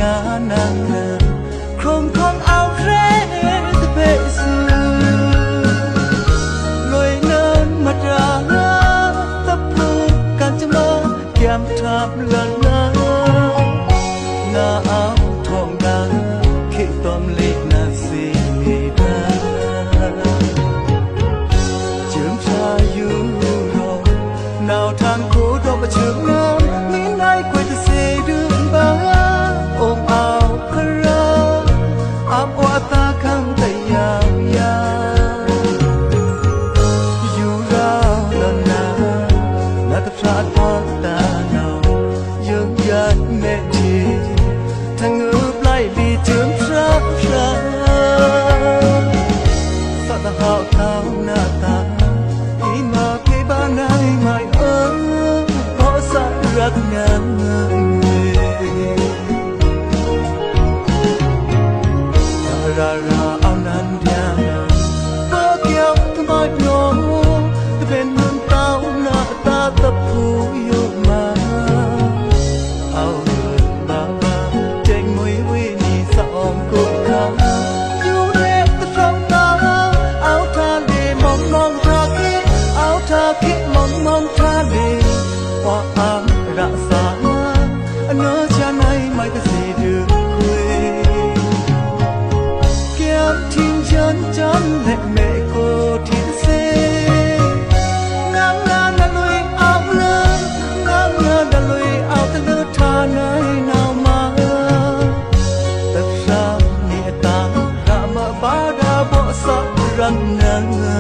ngana không con áo rê về xưa lối nên mặt ra tập thu càng chăm lo kiam tháp lần na áo thong đá khi tóm lệ na xì đá chớm cha yu rồi nào thang cố đó mà chớm ngắm miếng ai quay từ xe đường ba ôm áo khara áp qua ta khăng tay yao yao yu ra lần na tập sát qua ta nào dương dắt mẹ chi thằng ngược lại vì chớm sắp ra sao ta hao thao na ta ý mà cái ba nay mai ơi có xa rất ngàn người ra ra ao nan dia bơ kéo thằng mai nhỏ từ bên nương tao na ta tập thu yêu mà ao ba ba trên môi quy ni sao cũng khao yêu đẹp ta trong ta áo tha để mong mong tha kia áo tha kia mong mong tha để hoa ám ra xa nhớ cha nay mai ta sẽ được quê kéo thiên chân chân lệ mẹ cô thiên xe ngang ngang đã lùi áo lơ ngang ngang đã lùi áo ta lơ tha nay nào mà tập ra nghĩa ta đã mở ba đã bỏ sắc răng ngang người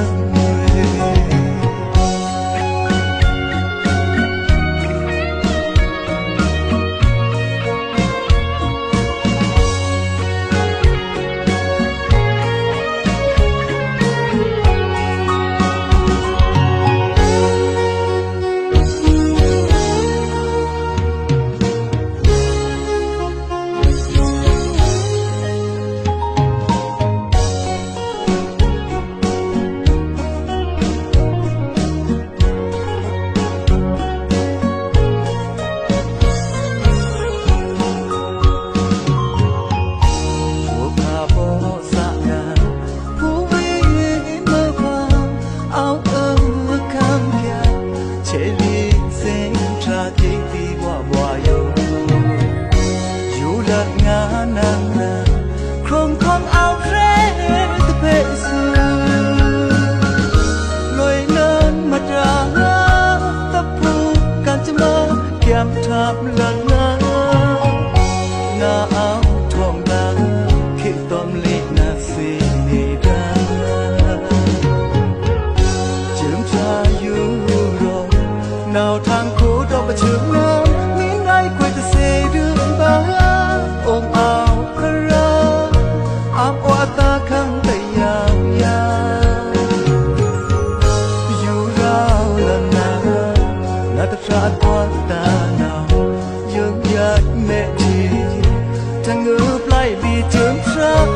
không con áo rê về xưa lối nên mặt ra tập thu càng chăm lo kiam tháp lần na áo thong đá khi tóm lệ na xì đá chớm cha yu rồi nào thang cố đó mà chớm ngắm miếng ai quay từ xe đường ba ôm áo khara áp qua ta khăng tay yao yao yu rao lần na tập sát qua ta nào dương dắt mẹ chi thằng ngược lại vì chớm sắp